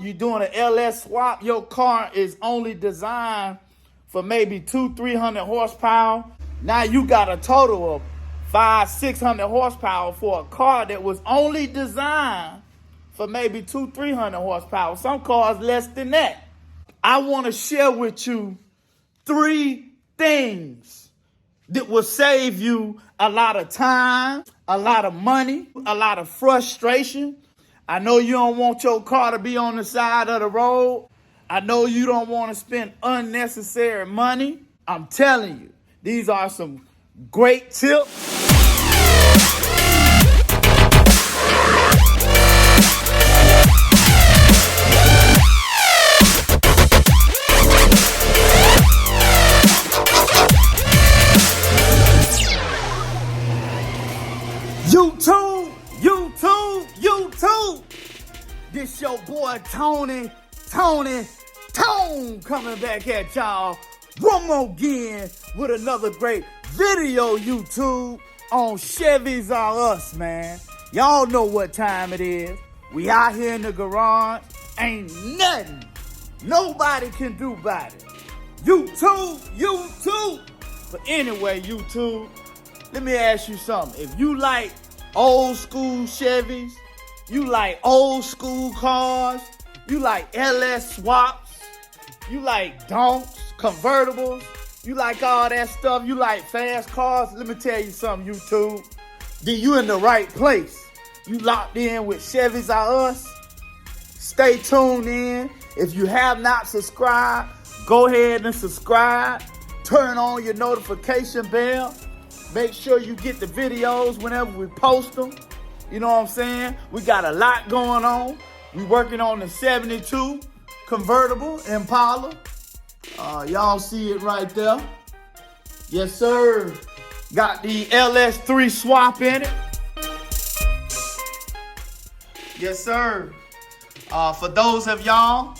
you're doing an LS swap, your car is only designed for maybe 200-300 horsepower. Now you got a total of 500-600 horsepower for a car that was only designed for maybe 200-300 horsepower. Some cars less than that. I want to share with you 3 things that will save you a lot of time, a lot of money, a lot of frustration. I know you don't want your car to be on the side of the road. I know you don't want to spend unnecessary money. I'm telling you, these are some great tips. YouTube. This your boy Tone coming back at y'all one more again with another great video, YouTube, on Chevys R Us, man. Y'all know what time it is. We out here in the garage. Ain't nothing nobody can do about it. YouTube. But anyway, YouTube, let me ask you something. If you like old school Chevys, you like old school cars, you like LS swaps, you like donks, convertibles, you like all that stuff, you like fast cars, let me tell you something, YouTube. Then you in the right place. You locked in with Chevys R Us. Stay tuned in. If you have not subscribed, go ahead and subscribe. Turn on your notification bell. Make sure you get the videos whenever we post them. You know what I'm saying? We got a lot going on. We working on the 72 convertible Impala. Y'all see it right there. Yes, sir. Got the LS3 swap in it. Yes, sir. For those of y'all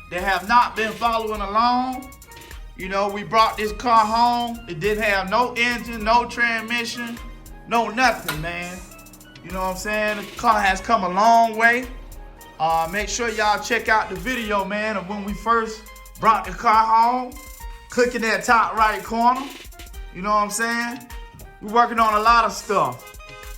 that have not been following along, you know, we brought this car home. It didn't have no engine, no transmission, no nothing, man. You know what I'm saying? The car has come a long way. Make sure y'all check out the video, man, of when we first brought the car home. Click in that top right corner. You know what I'm saying? We're working on a lot of stuff.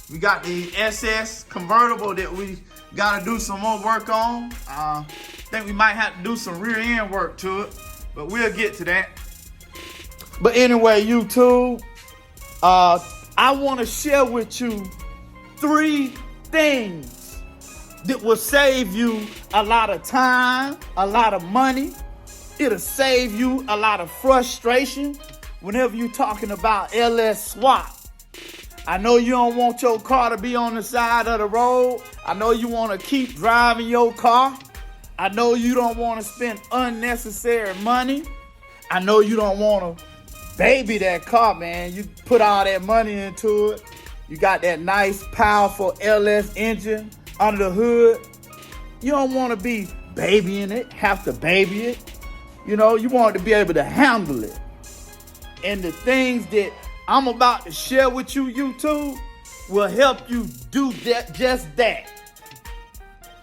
We got the SS convertible that we got to do some more work on. I think we might have to do some rear end work to it, but we'll get to that. But anyway, YouTube, I want to share with you 3 things that will save you a lot of time, a lot of money. It'll save you a lot of frustration whenever you're talking about LS swap. I know you don't want your car to be on the side of the road. I know you want to keep driving your car. I know you don't want to spend unnecessary money. I know you don't want to baby that car, man. You put all that money into it. You got that nice, powerful LS engine under the hood. You don't want to be babying it, have to baby it. You know, you want to be able to handle it. And the things that I'm about to share with you, YouTube, will help you do that, just that.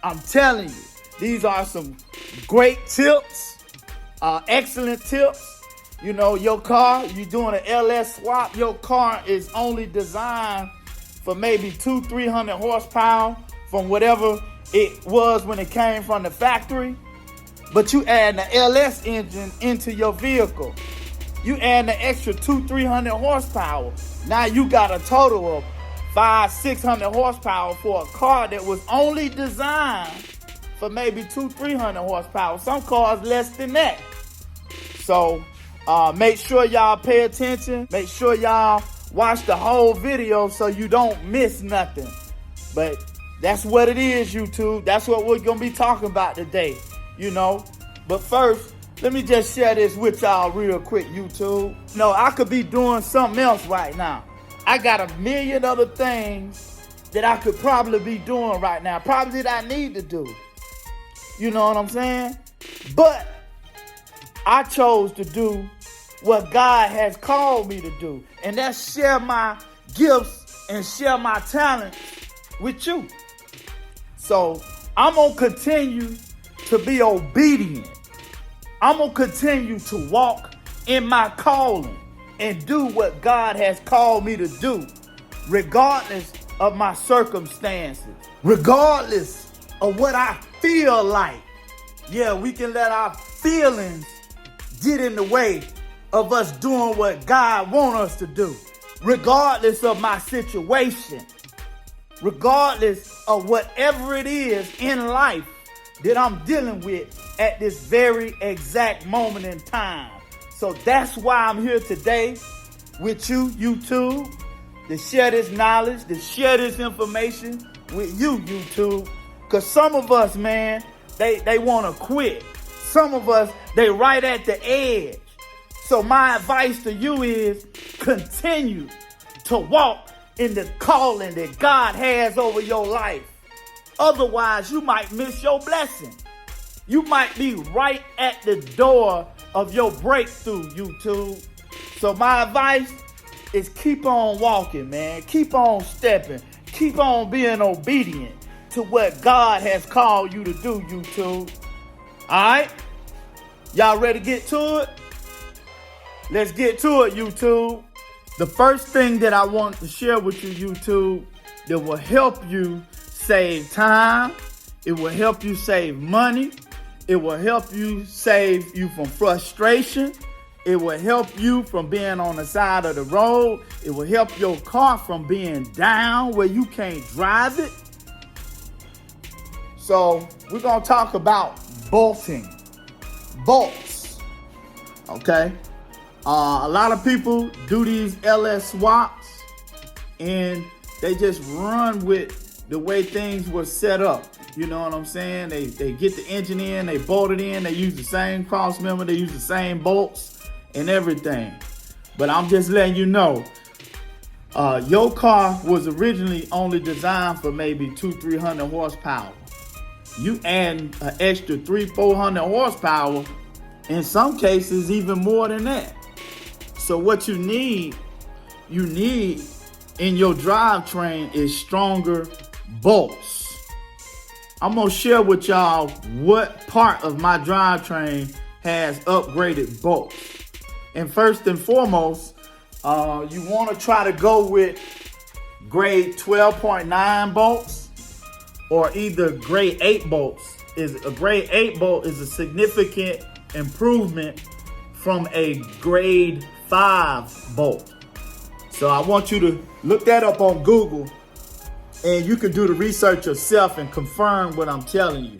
I'm telling you, these are some great tips, excellent tips. You know, your car, you're doing an LS swap, your car is only designed for maybe 200-300 horsepower from whatever it was when it came from the factory. But you add the LS engine into your vehicle. You add the extra 200-300 horsepower. Now you got a total of 500-600 horsepower for a car that was only designed for maybe 200-300 horsepower. Some cars less than that. So make sure y'all pay attention. Make sure y'all watch the whole video so you don't miss nothing. But that's what it is, YouTube. That's what we're going to be talking about today, you know. But first, let me just share this with y'all real quick, YouTube. No, I could be doing something else right now. I got a million other things that I could probably be doing right now. Probably that I need to do. You know what I'm saying? But I chose to do what God has called me to do. And that's share my gifts and share my talents with you. So I'm going to continue to be obedient. I'm going to continue to walk in my calling and do what God has called me to do, regardless of my circumstances, regardless of what I feel like. Yeah, we can let our feelings get in the way of us doing what God wants us to do, regardless of my situation, regardless of whatever it is in life that I'm dealing with at this very exact moment in time. So that's why I'm here today with you, YouTube, to share this knowledge, to share this information with you, YouTube. Because some of us, man, they want to quit. Some of us, they right at the edge. So my advice to you is continue to walk in the calling that God has over your life. Otherwise, you might miss your blessing. You might be right at the door of your breakthrough, YouTube. So my advice is keep on walking, man. Keep on stepping. Keep on being obedient to what God has called you to do, YouTube. All right? Y'all ready to get to it? Let's get to it, YouTube. The first thing that I want to share with you, YouTube, that will help you save time, it will help you save money, it will help you save you from frustration, it will help you from being on the side of the road, it will help your car from being down where you can't drive it. So we're going to talk about bolting. Bolts. Okay? A lot of people do these LS swaps and they just run with the way things were set up. You know what I'm saying? They get the engine in, they bolt it in, they use the same Crossmember, they use the same bolts and everything. But I'm just letting you know, your car was originally only designed for maybe 200-300 horsepower. You add an extra 300-400 horsepower, in some cases even more than that. So what you need in your drivetrain is stronger bolts. I'm gonna share with y'all what part of my drivetrain has upgraded bolts. And first and foremost, you wanna try to go with grade 12.9 bolts or either grade 8 bolts. A grade 8 bolt is a significant improvement from a grade 5 bolt. So I want you to look that up on Google and you can do the research yourself and confirm what I'm telling you.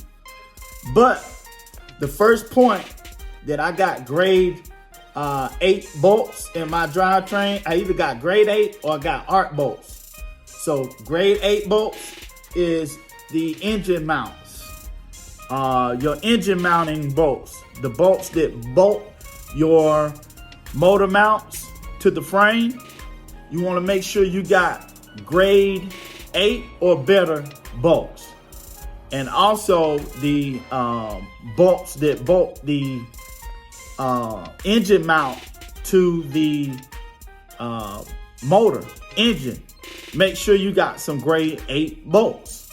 But the first point that I got grade 8 bolts in my drivetrain, I either got grade 8 or I got arc bolts. So grade 8 bolts is the engine mounts. Your engine mounting bolts. The bolts that bolt your motor mounts to the frame. You want to make sure you got grade 8 or better bolts. And also the bolts that bolt the engine mount to the motor engine. Make sure you got some grade 8 bolts.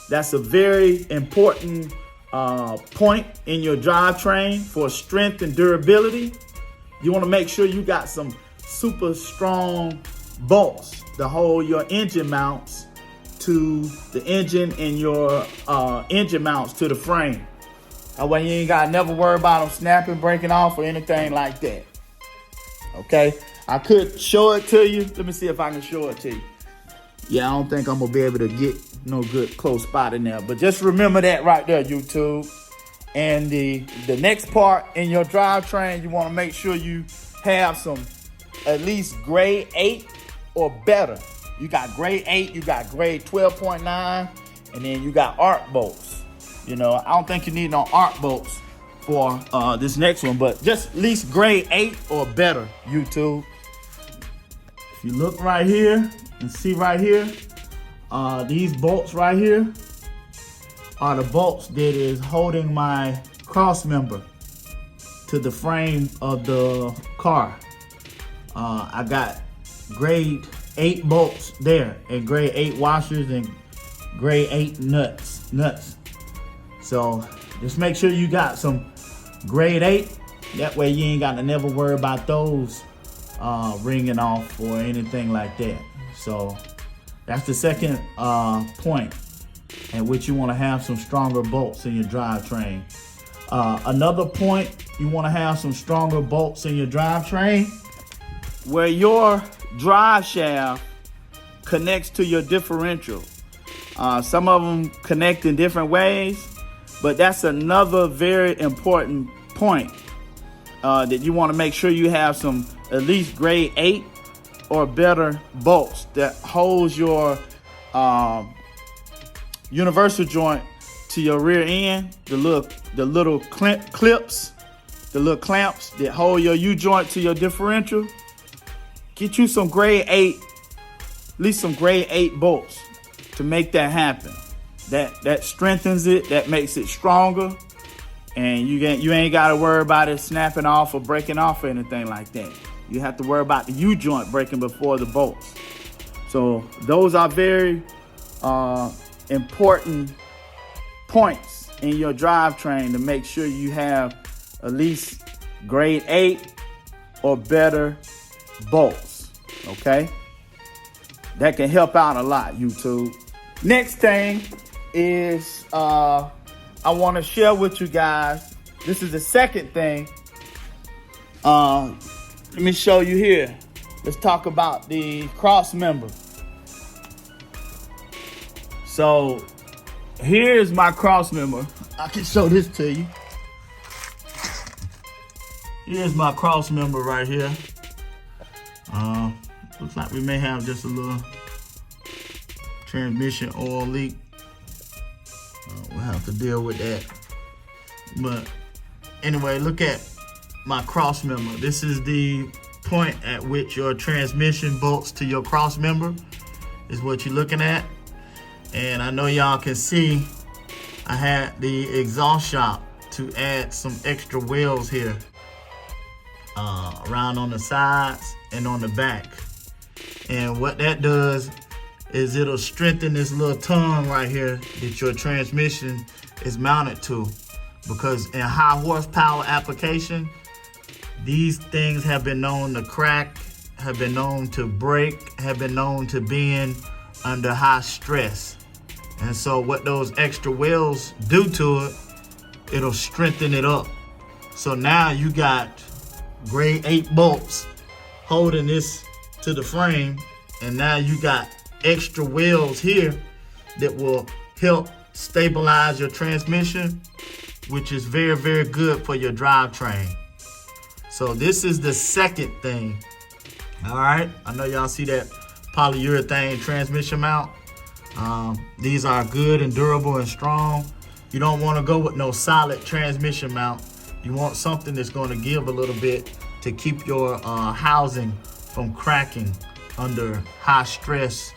That's a very important point in your drivetrain for strength and durability. You want to make sure you got some super strong bolts to hold your engine mounts to the engine and your engine mounts to the frame. That way you ain't got to never worry about them snapping, breaking off, or anything like that. Okay? I could show it to you. Let me see if I can show it to you. Yeah, I don't think I'm going to be able to get no good close spot in there. But just remember that right there, YouTube. And the next part in your drivetrain, you want to make sure you have some at least grade 8 or better. You got grade 8, you got grade 12.9, and then you got arc bolts. You know, I don't think you need no arc bolts for this next one, but just at least grade 8 or better, YouTube. If you look right here and see right here, these bolts right here are the bolts that is holding my Crossmember to the frame of the car. I got grade 8 bolts there, and grade 8 washers and grade 8 nuts. So Just make sure you got some grade 8. That way you ain't got to never worry about those ringing off or anything like that. So that's the second point at which you want to have some stronger bolts in your drivetrain. Another point, you want to have some stronger bolts in your drivetrain where your drive shaft connects to your differential. Some of them connect in different ways, but that's another very important point that you want to make sure you have some at least grade 8 or better bolts that holds your universal joint to your rear end, the little clips, the little clamps that hold your U-joint to your differential. Get you some grade 8, at least some grade 8 bolts to make that happen. That strengthens it, that makes it stronger, and you ain't got to worry about it snapping off or breaking off or anything like that. You have to worry about the U-joint breaking before the bolts. So those are very important points in your drivetrain to make sure you have at least grade 8 or better bolts, okay? That can help out a lot, YouTube. Next thing is I want to share with you guys. This is the second thing. Let me show you here. Let's talk about the Crossmember. So here's my Crossmember. I can show this to you. Here's my Crossmember right here. Looks like we may have just a little transmission oil leak. We'll have to deal with that. But anyway, look at my Crossmember. This is the point at which your transmission bolts to your Crossmember is what you're looking at. And I know y'all can see I had the exhaust shop to add some extra wheels here around on the sides and on the back. And what that does is it'll strengthen this little tongue right here that your transmission is mounted to. Because in high horsepower application, these things have been known to crack, have been known to break, have been known to bend under high stress. And so what those extra wheels do to it, it'll strengthen it up. So now you got grade 8 bolts holding this to the frame, and now you got extra wheels here that will help stabilize your transmission, which is very, very good for your drivetrain. So this is the second thing. All right, I know y'all see that polyurethane transmission mount. These are good and durable and strong. You don't want to go with no solid transmission mount. You want something that's going to give a little bit to keep your housing from cracking under high stress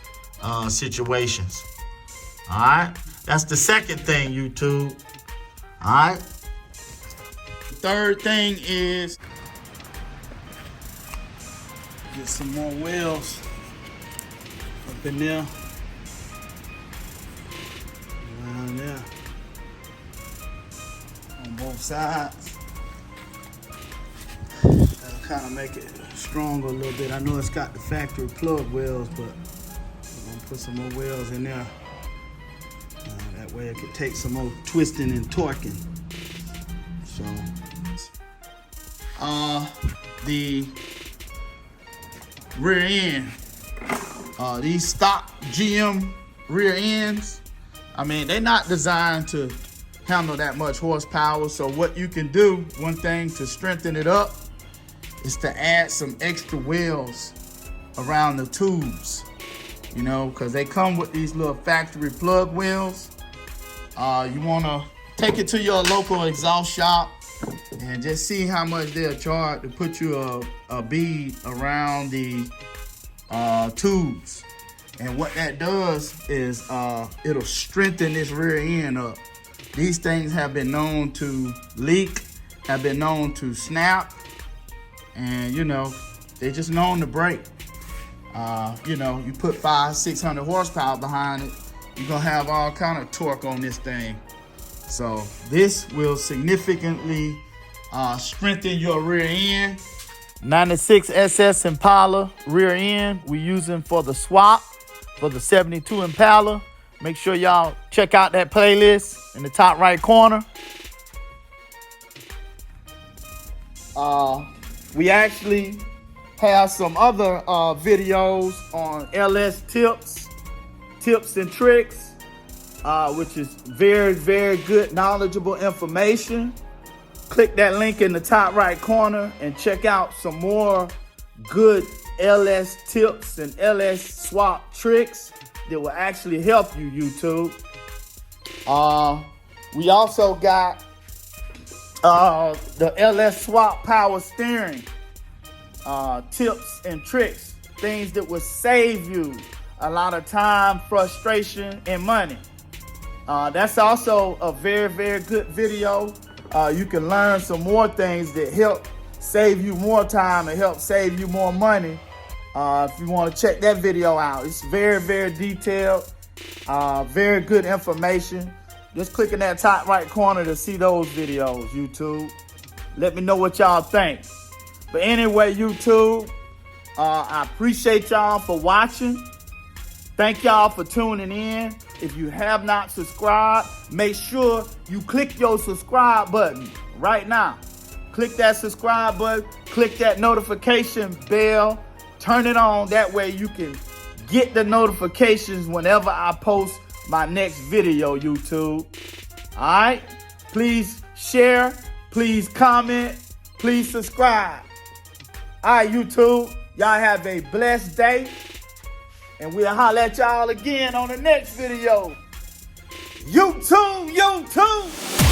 situations. All right, that's the second thing, YouTube. All right, third thing is get some more wheels up in there, around there, on both sides. That'll kind of make it stronger a little bit. I know it's got the factory plug wheels, but I'm gonna put some more wheels in there. That way it could take some more twisting and torquing. So, the rear end, these stock GM rear ends, I mean, they're not designed to handle that much horsepower. So what you can do, one thing to strengthen it up, is to add some extra wheels around the tubes, you know, because they come with these little factory plug wheels. You want to take it to your local exhaust shop and just see how much they'll charge to put you a bead around the tubes. And what that does is it'll strengthen this rear end up. These things have been known to leak, have been known to snap, and you know, they're just known to break. You know, you put 500-600 horsepower behind it, you're gonna have all kind of torque on this thing. So this will significantly strengthen your rear end. 96 SS Impala rear end we using for the swap for the 72 Impala. Make sure y'all check out that playlist in the top right corner. We actually have some other videos on LS tips and tricks, which is very, very good, knowledgeable information. Click that link in the top right corner and check out some more good LS tips and LS swap tricks that will actually help you, YouTube. We also got the LS swap power steering tips and tricks, things that will save you a lot of time, frustration, and money. That's also a very, very good video. You can learn some more things that help save you more time and help save you more money. If you want to check that video out, it's very, very detailed, very good information. Just click in that top right corner to see those videos, YouTube. Let me know what y'all think. But anyway, YouTube, I appreciate y'all for watching. Thank y'all for tuning in. If you have not subscribed, make sure you click your subscribe button right now. Click that subscribe button, click that notification bell, turn it on. That way you can get the notifications whenever I post my next video, YouTube. All right? Please share, please comment, please subscribe. All right, YouTube, y'all have a blessed day. And we'll holler at y'all again on the next video. YouTube.